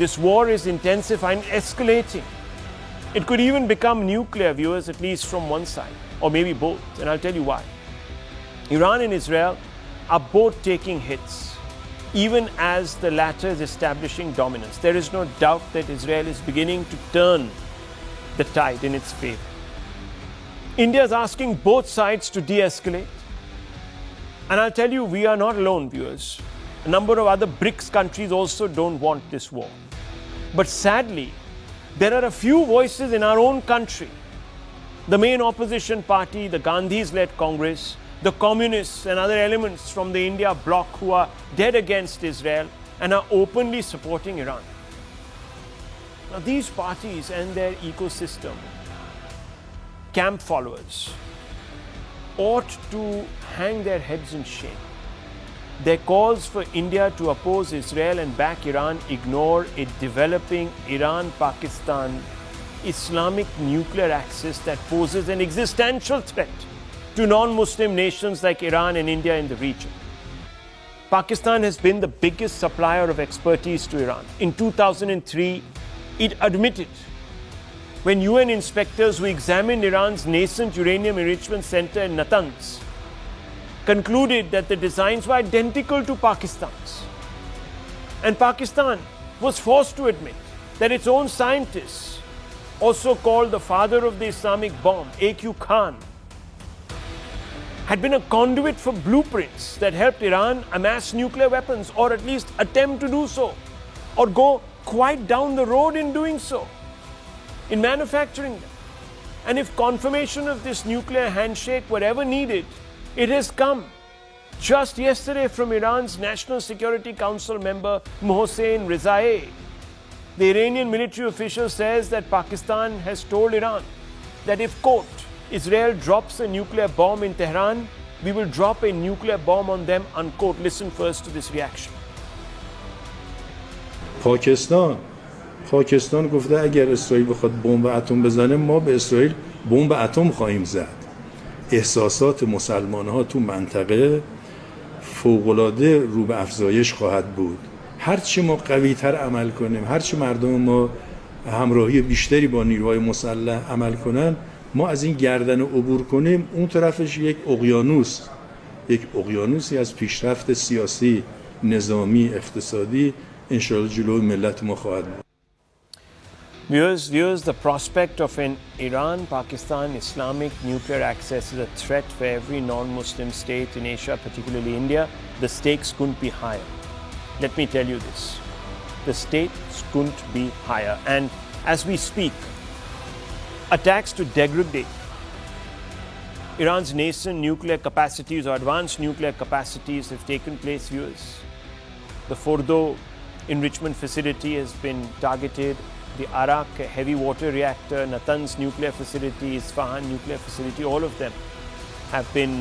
This war is intensifying, escalating. It could even become nuclear, viewers, at least from one side, or maybe both, and I'll tell you why. Iran and Israel are both taking hits, even as the latter is establishing dominance. There is no doubt that Israel is beginning to turn the tide in its favor. India is asking both sides to de-escalate. And I'll tell you, we are not alone, viewers. A number of other BRICS countries also don't want this war. But sadly, there are a few voices in our own country. The main opposition party, the Gandhis-led Congress, the communists and other elements from the India bloc who are dead against Israel and are openly supporting Iran. Now, these parties and their ecosystem, camp followers, ought to hang their heads in shame. Their calls for India to oppose Israel and back Iran ignore a developing Iran-Pakistan Islamic nuclear axis that poses an existential threat to non-Muslim nations like Iran and India in the region. Pakistan has been the biggest supplier of expertise to Iran. In 2003, it admitted when UN inspectors who examined Iran's nascent uranium enrichment center in Natanz concluded that the designs were identical to Pakistan's. And Pakistan was forced to admit that its own scientists, also called the father of the Islamic bomb, A.Q. Khan, had been a conduit for blueprints that helped Iran amass nuclear weapons, or at least attempt to do so, or go quite down the road in doing so, in manufacturing them. And if confirmation of this nuclear handshake were ever needed, it has come just yesterday from Iran's National Security Council member Mohsen Rezaei. The Iranian military official says that Pakistan has told Iran that if, quote, Israel drops a nuclear bomb in Tehran, we will drop a nuclear bomb on them, unquote. Listen first to this reaction. پاکستان گفته اگر اسرائیل بخواد بمب اتم بزنه ما به اسرائیل بمب اتم خواهیم زد. احساسات مسلمان‌ها تو منطقه فوق‌العاده رو به افزایش خواهد بود. هرچی ما قوی‌تر عمل کنیم، هرچی مردم ما همراهی بیشتری با نیروهای مسلح عمل کنن، ما از این گردن عبور کنیم، اون طرفش یک اقیانوسی از پیشرفت سیاسی، نظامی، اقتصادی انشاءالله جلوی ملت ما خواهد بود. Viewers, the prospect of an Iran-Pakistan Islamic nuclear access is a threat for every non-Muslim state in Asia, particularly India. The stakes couldn't be higher. Let me tell you this. The stakes couldn't be higher. And as we speak, attacks to degrade Iran's nascent nuclear capacities or advanced nuclear capacities have taken place, viewers. The Fordo enrichment facility has been targeted. The Arak heavy water reactor, Natanz nuclear facility, Isfahan nuclear facility, all of them have been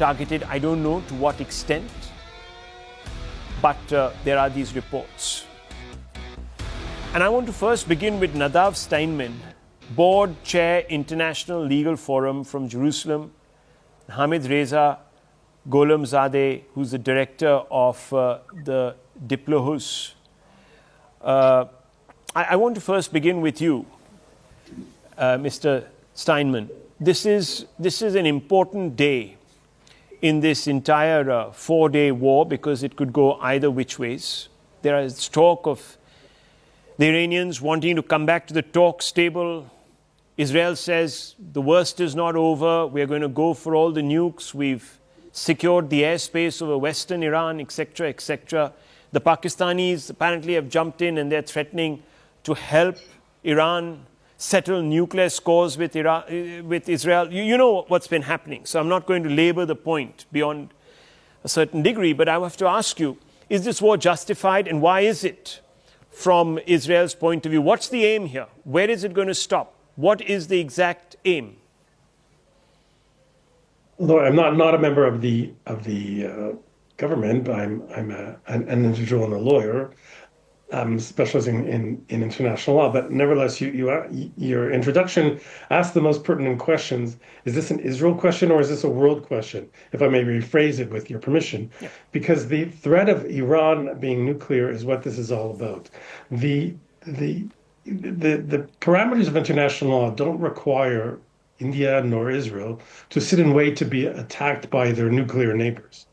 targeted. I don't know to what extent, but there are these reports. And I want to first begin with Nadav Steinman, Board Chair, International Legal Forum from Jerusalem, Hamid Reza Golamzadeh, who's the director of the Diplohus. I want to first begin with you, Mr. Steinman. This is an important day in this entire 4-day war because it could go either which ways. There is talk of the Iranians wanting to come back to the talks table. Israel says the worst is not over. We're going to go for all the nukes. We've secured the airspace over Western Iran, etc., etc. The Pakistanis apparently have jumped in and they're threatening to help Iran settle nuclear scores with Israel. You know what's been happening, so I'm not going to labor the point beyond a certain degree, but I have to ask you, is this war justified and why is it from Israel's point of view? What's the aim here? Where is it going to stop? What is the exact aim? Look, I'm not a member of the government. I'm an individual and a lawyer. specializing in international law. But nevertheless, your introduction asked the most pertinent questions. Is this an Israel question or is this a world question? If I may rephrase it with your permission, because the threat of Iran being nuclear is what this is all about. The the the parameters of international law don't require India nor Israel to sit and wait to be attacked by their nuclear neighbors.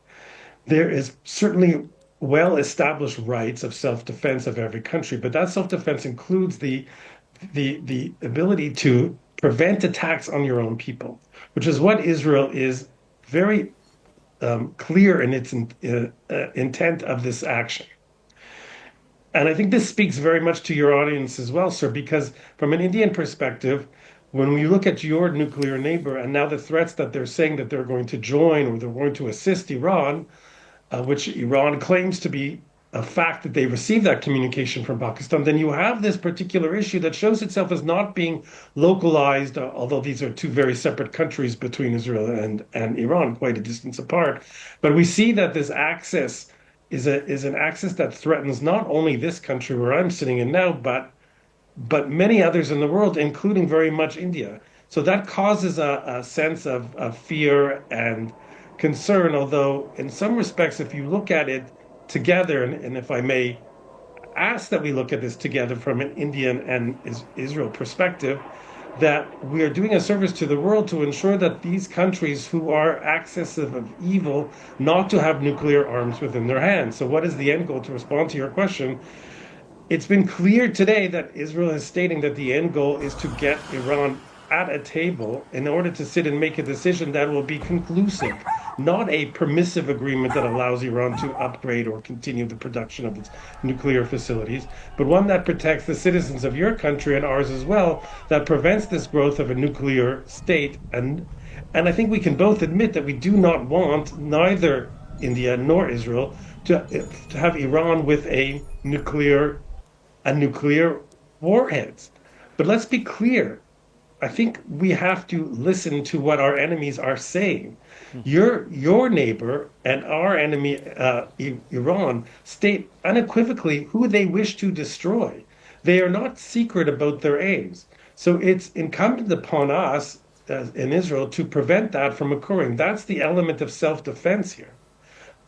There is certainly well-established rights of self-defense of every country, but that self-defense includes the ability to prevent attacks on your own people, which is what Israel is very clear in its intent of this action. And I think this speaks very much to your audience as well, sir, because from an Indian perspective, when we look at your nuclear neighbor and now the threats that they're saying that they're going to join or they're going to assist Iran, which Iran claims to be a fact that they received that communication from Pakistan, then you have this particular issue that shows itself as not being localized, although these are two very separate countries between Israel and Iran, quite a distance apart. But we see that this axis is an axis that threatens not only this country where I'm sitting in now, but many others in the world, including very much India. So that causes a sense of fear and concern, although in some respects, if you look at it together, and if I may ask that we look at this together from an Indian and Israel perspective, that we are doing a service to the world to ensure that these countries who are axis of evil not to have nuclear arms within their hands. So what is the end goal? To respond to your question, it's been clear today that Israel is stating that the end goal is to get Iran at a table in order to sit and make a decision that will be conclusive, not a permissive agreement that allows Iran to upgrade or continue the production of its nuclear facilities, but one that protects the citizens of your country and ours as well, that prevents this growth of a nuclear state. And I think we can both admit that we do not want neither India nor Israel to have Iran with a nuclear warheads. But let's be clear. I think we have to listen to what our enemies are saying. Your neighbor and our enemy, Iran, state unequivocally who they wish to destroy. They are not secret about their aims. So it's incumbent upon us in Israel to prevent that from occurring. That's the element of self-defense here.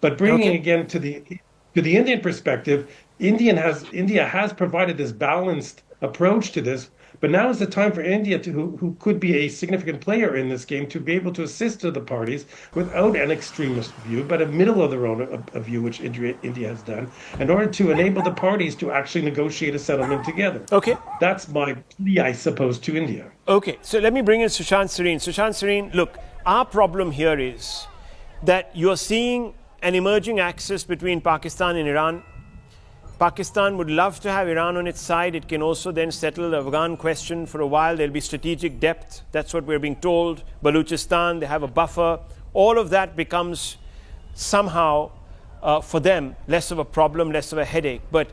But bringing again to the Indian perspective, India has provided this balanced approach to this. But now is the time for India, who could be a significant player in this game, to be able to assist the parties without an extremist view, but a middle of their own view, which India has done, in order to enable the parties to actually negotiate a settlement together. Okay. That's my plea, I suppose, to India. Okay, so let me bring in Sushant Sareen. Sushant Sareen, look, our problem here is that you're seeing an emerging axis between Pakistan and Iran. Pakistan would love to have Iran on its side. It can also then settle the Afghan question for a while. There'll be strategic depth. That's what we're being told. Baluchistan, they have a buffer. All of that becomes somehow, for them, less of a problem, less of a headache. But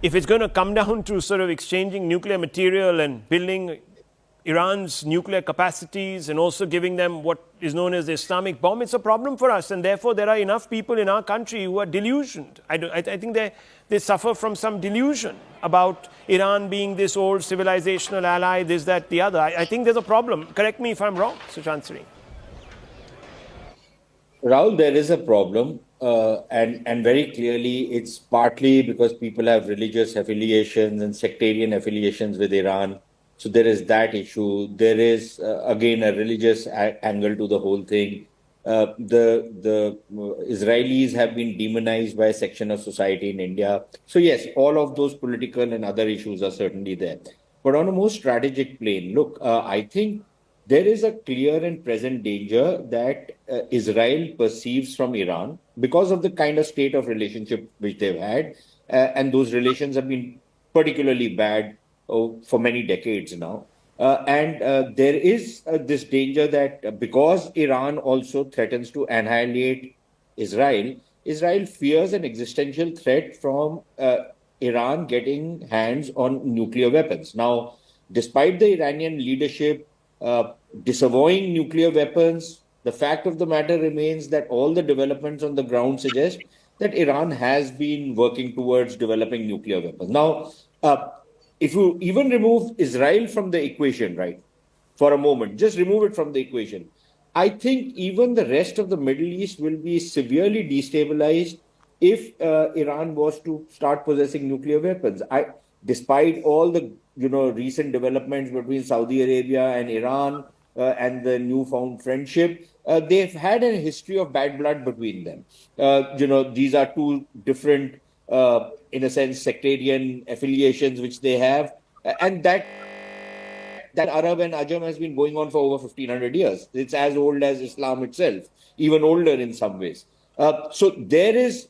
if it's going to come down to sort of exchanging nuclear material and building Iran's nuclear capacities and also giving them what is known as the Islamic bomb, it's a problem for us. And therefore, there are enough people in our country who are delusioned. I think they suffer from some delusion about Iran being this old civilizational ally, this, that, the other. I think there's a problem. Correct me if I'm wrong, Sushant Sareen. Rahul, there is a problem. And very clearly, it's partly because people have religious affiliations and sectarian affiliations with Iran. So there is that issue. There is, again, a religious angle to the whole thing. The Israelis have been demonized by a section of society in India. So yes, all of those political and other issues are certainly there. But on a more strategic plane, look, I think there is a clear and present danger that Israel perceives from Iran because of the kind of state of relationship which they've had. And those relations have been particularly bad for many decades now. And there is this danger that because Iran also threatens to annihilate Israel, Israel fears an existential threat from Iran getting hands on nuclear weapons. Now, despite the Iranian leadership disavowing nuclear weapons, the fact of the matter remains that all the developments on the ground suggest that Iran has been working towards developing nuclear weapons. Now, if you even remove Israel from the equation, right, for a moment, just remove it from the equation, I think even the rest of the Middle East will be severely destabilized if Iran was to start possessing nuclear weapons. Despite all the recent developments between Saudi Arabia and Iran and the newfound friendship, they've had a history of bad blood between them. These are two different, in a sense, sectarian affiliations which they have, and that Arab and Ajam has been going on for over 1500 years. It's as old as Islam itself, even older in some ways. So there is,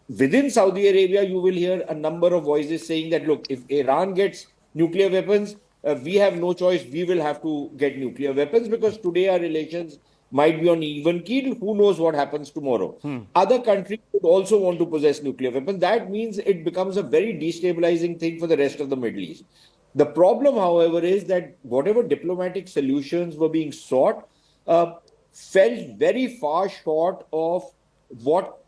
within Saudi Arabia, you will hear a number of voices saying that, look, if Iran gets nuclear weapons, we have no choice. We will have to get nuclear weapons because today our relations might be on even keel. Who knows what happens tomorrow? Other countries would also want to possess nuclear weapons. That means it becomes a very destabilizing thing for the rest of the Middle East. The problem, however, is that whatever diplomatic solutions were being sought fell very far short of what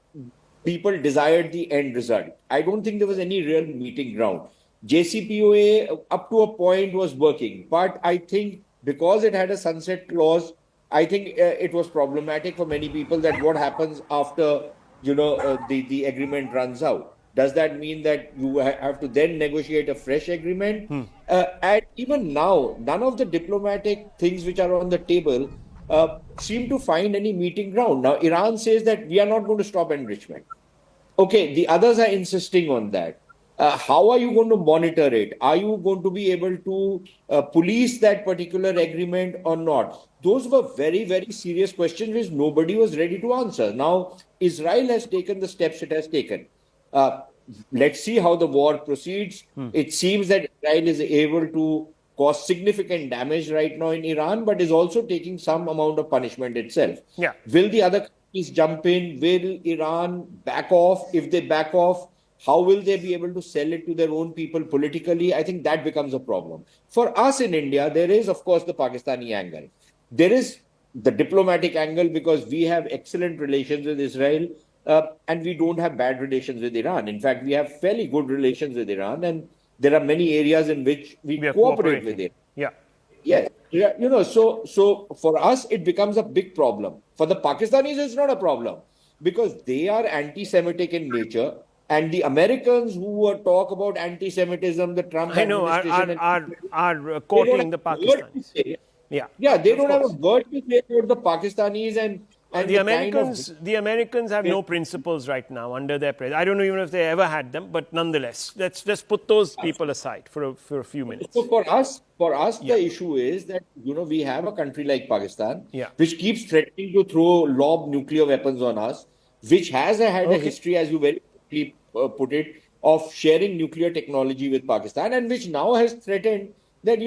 people desired the end result. I don't think there was any real meeting ground. JCPOA, up to a point, was working, but I think because it had a sunset clause, I think it was problematic for many people that what happens after the agreement runs out. Does that mean that you have to then negotiate a fresh agreement? And even now, none of the diplomatic things which are on the table seem to find any meeting ground. Now, Iran says that we are not going to stop enrichment. Okay, the others are insisting on that. How are you going to monitor it? Are you going to be able to police that particular agreement or not? Those were very, very serious questions which nobody was ready to answer. Now, Israel has taken the steps it has taken. Let's see how the war proceeds. It seems that Israel is able to cause significant damage right now in Iran, but is also taking some amount of punishment itself. Yeah. Will the other countries jump in? Will Iran back off? If they back off, how will they be able to sell it to their own people politically? I think that becomes a problem. For us in India, there is, of course, the Pakistani angle. There is the diplomatic angle because we have excellent relations with Israel. And we don't have bad relations with Iran. In fact, we have fairly good relations with Iran, and there are many areas in which we are cooperate with it. Yeah. Yes. Yeah, so for us, it becomes a big problem. For the Pakistanis, it's not a problem because they are anti-Semitic in nature. And the Americans who talk about anti-Semitism, the Trump administration, are quoting the Pakistanis. Yeah, they don't have a word to say about the Pakistanis and the Americans have no principles right now under their president. I don't know even if they ever had them, but nonetheless, let's just put those people aside for a few minutes. So for us, the issue is that we have a country like Pakistan, which keeps threatening to lob nuclear weapons on us, which has had a history, as you very quickly put it, of sharing nuclear technology with Pakistan, and which now has threatened that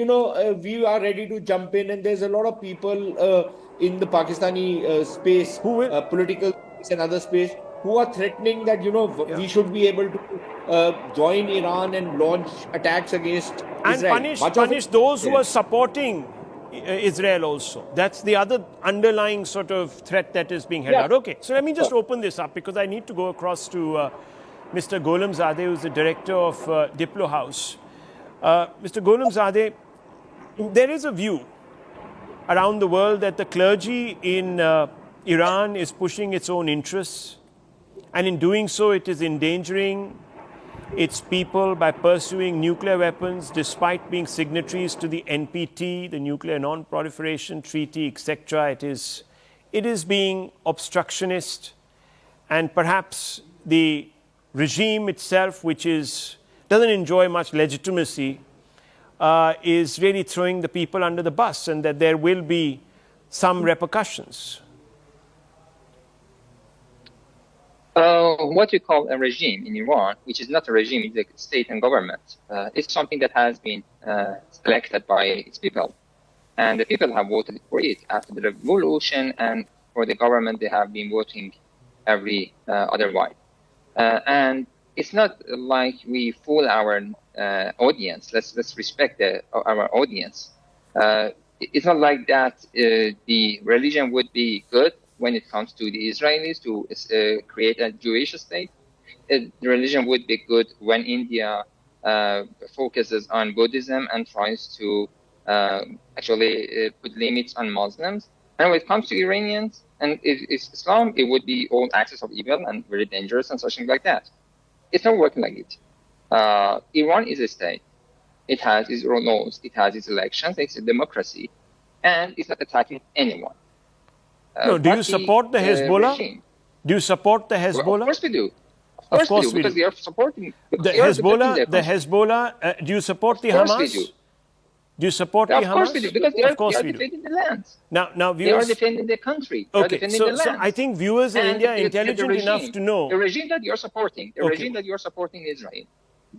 we are ready to jump in, and there's a lot of people in the Pakistani space, political space and other space, who are threatening that we should be able to join Iran and launch attacks against Israel. And punish those who are supporting Israel also. That's the other underlying sort of threat that is being held out. Okay, so let me just open this up because I need to go across to Mr. Gholamzadeh, who's the director of Diplo House. Mr. Gholamzadeh, there is a view around the world that the clergy in Iran is pushing its own interests, and in doing so it is endangering its people by pursuing nuclear weapons despite being signatories to the NPT, the Nuclear Non-Proliferation Treaty, etc. It is being obstructionist, and perhaps the regime itself, which doesn't enjoy much legitimacy, is really throwing the people under the bus, and that there will be some repercussions. What you call a regime in Iran, which is not a regime, it's a state and government, it's something that has been selected by its people. And the people have voted for it after the revolution, and for the government, they have been voting every other while. And it's not like we fool our audience. Let's respect our audience. It's not like that the religion would be good when it comes to the Israelis to create a Jewish state. religion would be good when India focuses on Buddhism and tries to actually put limits on Muslims. And when it comes to Iranians and Islam, it would be all axis of evil and very dangerous and something like that. It's not working like it. Iran is a state. It has its own laws. It has its elections. It's a democracy. And it's not attacking anyone. No, do you support the Hezbollah? Regime. Do you support the Hezbollah? Well, of course we do. Of course we do, because they are supporting the Hezbollah. Do you support the Hamas? Hamas? We do. Do you support the Hamas? Of course we do, because they are defending the lands. Now, they viewers, are defending the country. They okay, are defending so, the lands. so I think viewers in India are intelligent enough to know. The regime that you're supporting, Israel,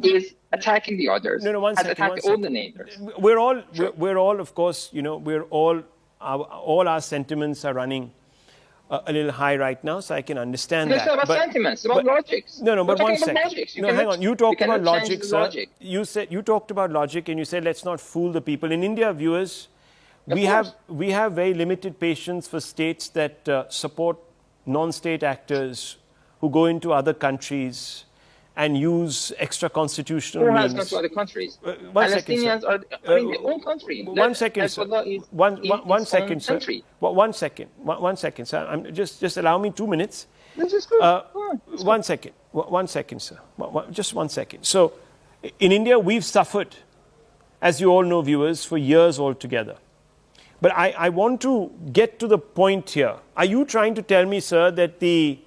is attacking the others. No, one second. Attacked all the neighbors. We're all, of course, all our sentiments are running a little high right now, so I can understand that. It's not about sentiments, it's about logics. No, but one second. Hang on. You talked about logic, sir. Logic. You talked about logic, and you said let's not fool the people. In India, viewers, we have very limited patience for states that support non-state actors who go into other countries and use extra-constitutional means. Who has gone to other countries? Palestinians are in their own country. One second, sir. One second, sir. One second, sir. Just allow me 2 minutes. This is good. 1 second. 1 second, sir. Just 1 second. So, in India, we've suffered, as you all know, viewers, for years altogether. But I want to get to the point here. Are you trying to tell me, sir, that the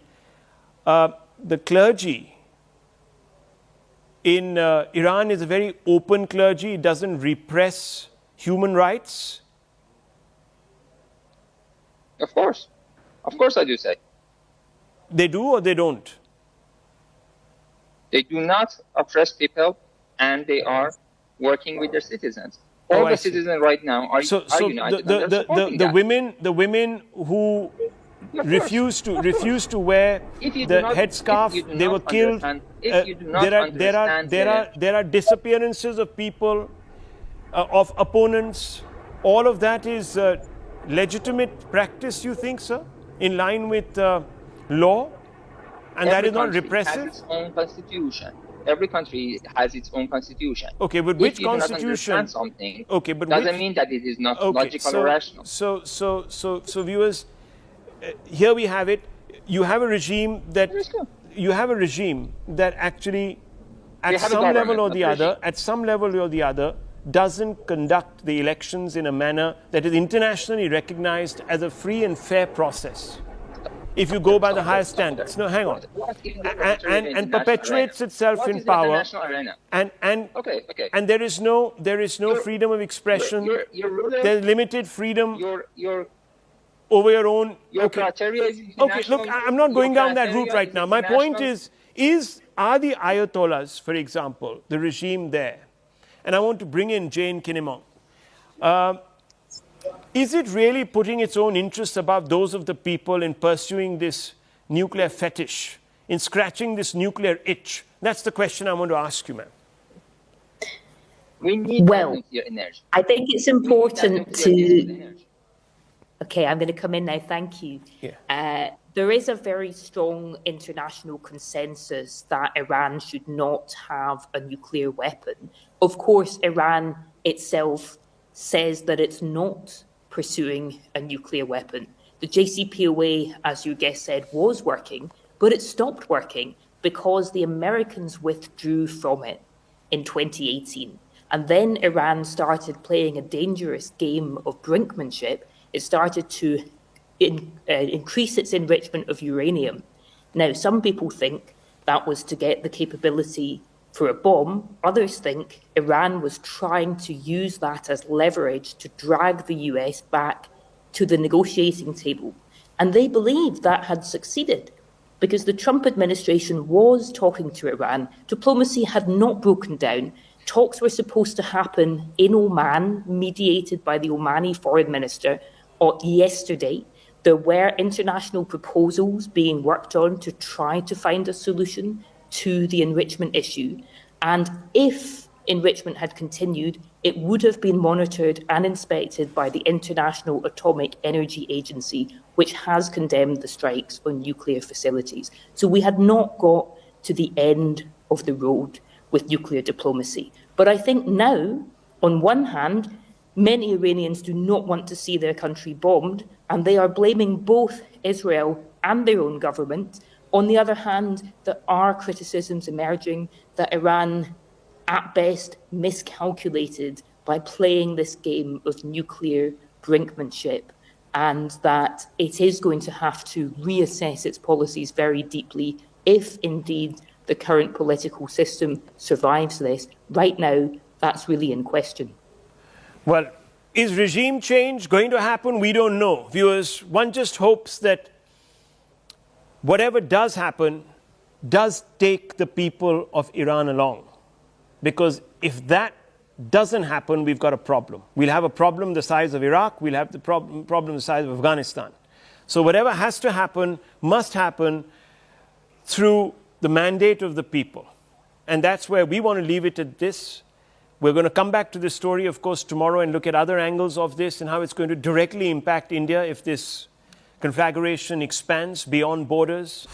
clergy in Iran is a very open clergy, it doesn't repress human rights? Of course I do say. They do or they don't? They do not oppress people, and they are working with their citizens. All the citizens right now are united. The women who refuse to wear the headscarf, they were killed. There are disappearances of people, of opponents. All of that is legitimate practice, you think, sir, in line with law, and that is not repressive? Has its own constitution. Every country has its own constitution. Okay, but which constitution? If you do not understand something, okay, but doesn't mean that it is not logical or rational. So viewers, here we have it. You have a regime that actually, at some level or the other, doesn't conduct the elections in a manner that is internationally recognized as a free and fair process. If you go by the highest standards. No, hang on. And perpetuates itself in power. And there is no freedom of expression. There's limited freedom over your own. Okay, look, I'm not going down that route right now. My point is are the Ayatollahs, for example, the regime there, and I want to bring in Jane Kinnimong, is it really putting its own interests above those of the people in pursuing this nuclear fetish, in scratching this nuclear itch? That's the question I want to ask you, ma'am. We need nuclear energy. I think it's important to... Okay, I'm going to come in now. Thank you. Yeah. There is a very strong international consensus that Iran should not have a nuclear weapon. Of course, Iran itself says that it's not pursuing a nuclear weapon. The JCPOA, as your guest said, was working, but it stopped working because the Americans withdrew from it in 2018. And then Iran started playing a dangerous game of brinkmanship. It started to increase its enrichment of uranium. Now, some people think that was to get the capability for a bomb. Others think Iran was trying to use that as leverage to drag the US back to the negotiating table. And they believed that had succeeded because the Trump administration was talking to Iran. Diplomacy had not broken down. Talks were supposed to happen in Oman, mediated by the Omani foreign minister, yesterday. There were international proposals being worked on to try to find a solution to the enrichment issue. And if enrichment had continued, it would have been monitored and inspected by the International Atomic Energy Agency, which has condemned the strikes on nuclear facilities. So we had not got to the end of the road with nuclear diplomacy. But I think now, on one hand, many Iranians do not want to see their country bombed, and they are blaming both Israel and their own government. On the other hand, there are criticisms emerging that Iran, at best, miscalculated by playing this game of nuclear brinkmanship, and that it is going to have to reassess its policies very deeply if indeed the current political system survives this. Right now, that's really in question. Well, is regime change going to happen? We don't know. Viewers, one just hopes that whatever does happen does take the people of Iran along. Because if that doesn't happen, we've got a problem. We'll have a problem the size of Iraq, we'll have the problem the size of Afghanistan. So whatever has to happen must happen through the mandate of the people. And that's where we want to leave it at this. We're going to come back to this story, of course, tomorrow and look at other angles of this and how it's going to directly impact India if this conflagration expands beyond borders.